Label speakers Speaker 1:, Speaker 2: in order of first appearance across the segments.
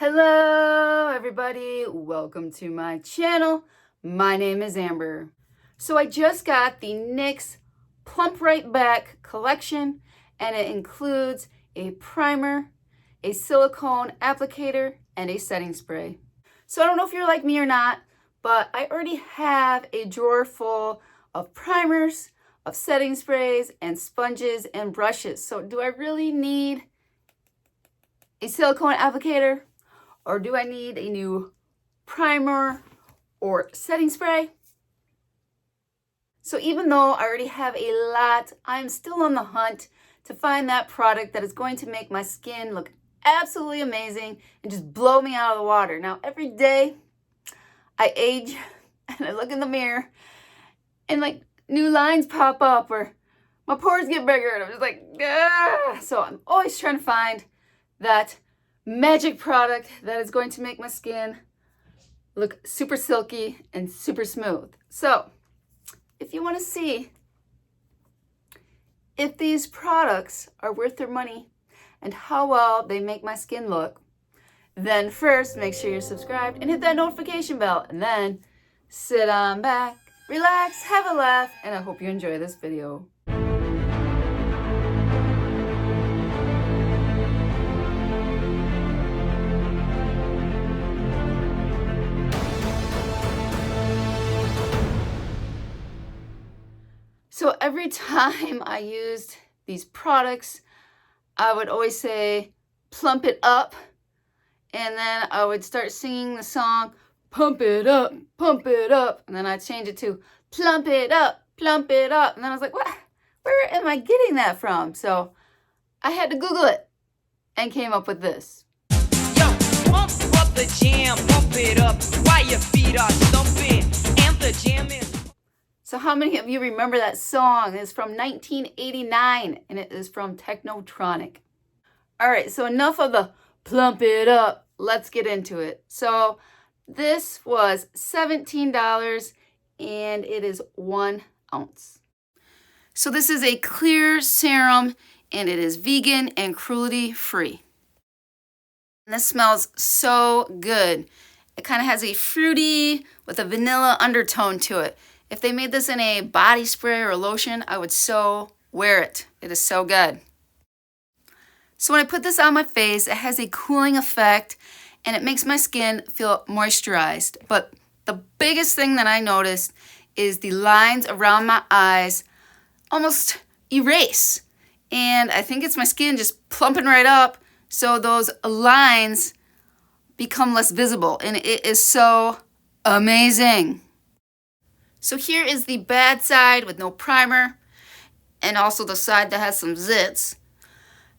Speaker 1: Hello everybody, welcome to my channel. My name is Amber. So I just got the NYX Plump Right Back collection, and it includes a primer, a silicone applicator, and a setting spray. So I don't know if you're like me or not, but I already have a drawer full of primers, of setting sprays, and sponges and brushes. So do I really need a silicone applicator? Or do I need a new primer or setting spray? So even though I already have a lot, I'm still on the hunt to find that product that is going to make my skin look absolutely amazing and just blow me out of the water. Now, every day I age and I look in the mirror and like new lines pop up or my pores get bigger and I'm just like, ah! So I'm always trying to find that magic product that is going to make my skin look super silky and super smooth. So if you want to see if these products are worth their money and how well they make my skin look, then first make sure you're subscribed and hit that notification bell, and then sit on back, relax, have a laugh, and I hope you enjoy this video. So every time I used these products, I would always say, plump it up. And then I would start singing the song, pump it up, pump it up. And then I'd change it to plump it up, plump it up. And then I was like, what? Where am I getting that from? So I had to Google it and came up with this.
Speaker 2: Yo, pump up the jam, pump it up while your feet are stumping. And the jam is...
Speaker 1: So how many of you remember that song? It's from 1989 and it is from Technotronic. All right, so enough of the plump it up. Let's get into it. So this was $17 and it is 1 ounce. So this is a clear serum and it is vegan and cruelty free. And this smells so good. It kind of has a fruity with a vanilla undertone to it. If they made this in a body spray or a lotion, I would so wear it. It is so good. So when I put this on my face, it has a cooling effect and it makes my skin feel moisturized. But the biggest thing that I noticed is the lines around my eyes almost erase. And I think it's my skin just plumping right up, so those lines become less visible. And it is so amazing. So here is the bad side with no primer, and also the side that has some zits.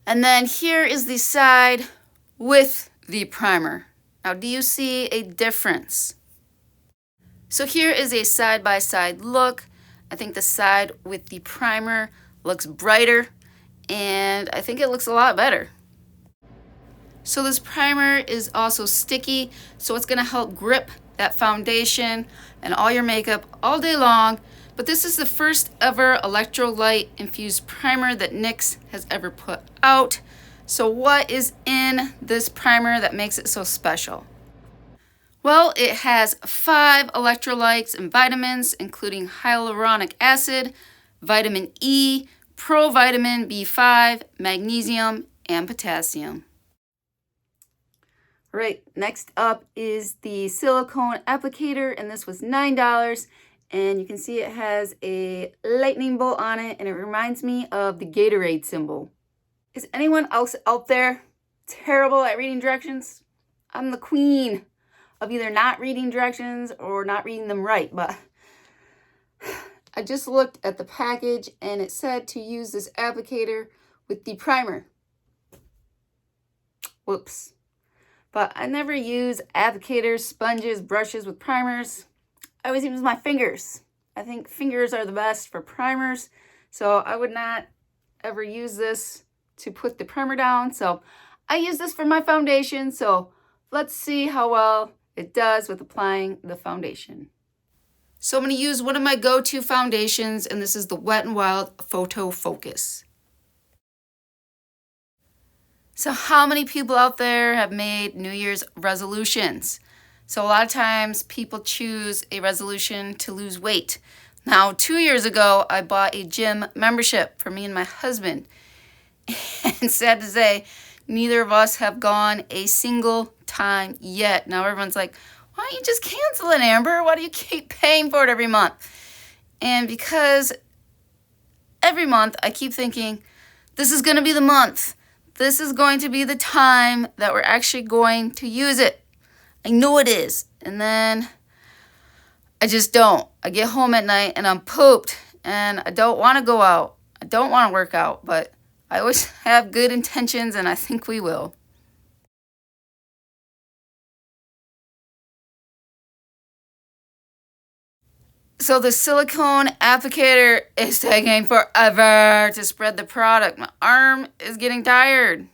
Speaker 1: And then here is the side with the primer. Now, do you see a difference? So here is a side-by-side look. I think the side with the primer looks brighter, and I think it looks a lot better. So this primer is also sticky, so it's gonna help grip that foundation and all your makeup all day long. But this is the first ever electrolyte infused primer that NYX has ever put out. So what is in this primer that makes it so special? Well, it has 5 electrolytes and vitamins, including hyaluronic acid, vitamin E, provitamin B5, magnesium, and potassium. All right, next up is the silicone applicator, and this was $9. And you can see it has a lightning bolt on it, and it reminds me of the Gatorade symbol. Is anyone else out there terrible at reading directions? I'm the queen of either not reading directions or not reading them right, but I just looked at the package and it said to use this applicator with the primer. Whoops. But I never use applicators, sponges, brushes with primers. I always use my fingers. I think fingers are the best for primers. So I would not ever use this to put the primer down. So I use this for my foundation. So let's see how well it does with applying the foundation. So I'm going to use one of my go-to foundations, and this is the Wet n Wild Photo Focus. So how many people out there have made New Year's resolutions? So a lot of times people choose a resolution to lose weight. Now, 2 years ago, I bought a gym membership for me and my husband. And sad to say, neither of us have gone a single time yet. Now everyone's like, why don't you just cancel it, Amber? Why do you keep paying for it every month? And because every month I keep thinking, this is going to be the month. This is going to be the time that we're actually going to use it. I know it is. And then I just don't. I get home at night and I'm pooped and I don't want to go out. I don't want to work out, but I always have good intentions and I think we will. So the silicone applicator is taking forever to spread the product. My arm is getting tired.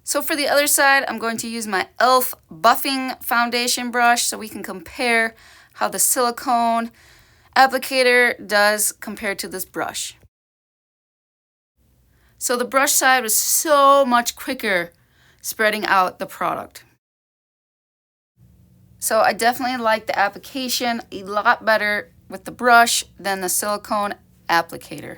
Speaker 1: So for the other side, I'm going to use my e.l.f. buffing foundation brush so we can compare how the silicone applicator does compared to this brush. So the brush side was so much quicker spreading out the product. So I definitely like the application a lot better with the brush than the silicone applicator.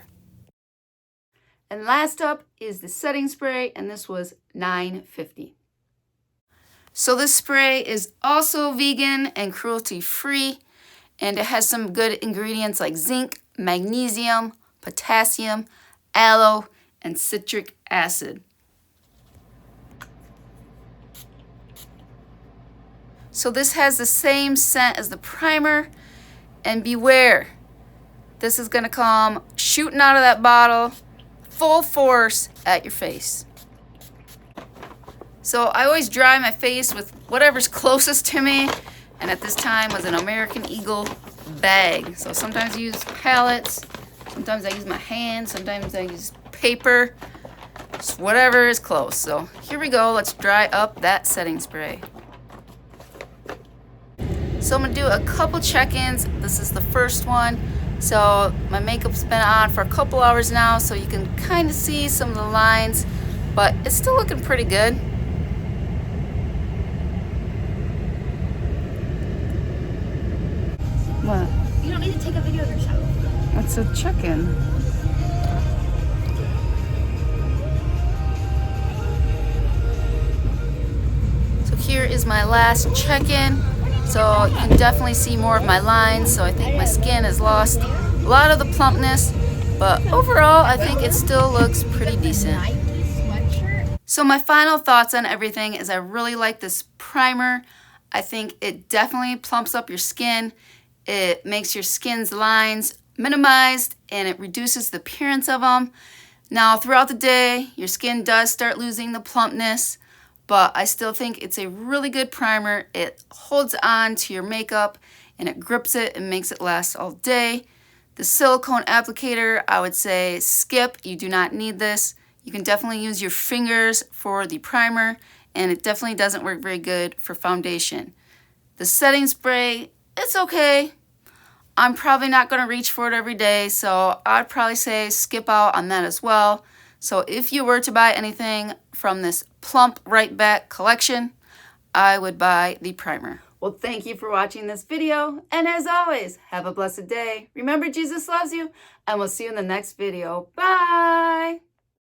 Speaker 1: And last up is the setting spray, and this was $9.50. So this spray is also vegan and cruelty-free, and it has some good ingredients like zinc, magnesium, potassium, aloe, and citric acid. So this has the same scent as the primer, and beware, this is gonna come shooting out of that bottle, full force at your face. So I always dry my face with whatever's closest to me, and at this time was an American Eagle bag. So sometimes I use palettes, sometimes I use my hands, sometimes I use paper, just whatever is close. So here we go, let's dry up that setting spray. So I'm gonna do a couple check-ins. This is the first one. So my makeup's been on for a couple hours now, so you can kind of see some of the lines, but it's still looking pretty good. What?
Speaker 3: You don't need to take a video of yourself.
Speaker 1: What's a check-in? So here is my last check-in. So you can definitely see more of my lines. So I think my skin has lost a lot of the plumpness, but overall I think it still looks pretty decent. So my final thoughts on everything is I really like this primer. I think it definitely plumps up your skin. It makes your skin's lines minimized and it reduces the appearance of them. Now throughout the day, your skin does start losing the plumpness, but I still think it's a really good primer. It holds on to your makeup and it grips it and makes it last all day. The silicone applicator, I would say skip. You do not need this. You can definitely use your fingers for the primer, and it definitely doesn't work very good for foundation. The setting spray, it's okay. I'm probably not going to reach for it every day, so I'd probably say skip out on that as well. So if you were to buy anything from this Plump Right Back collection, I would buy the primer. Well, thank you for watching this video, and as always, have a blessed day. Remember, Jesus loves you, and we'll see you in the next video. Bye!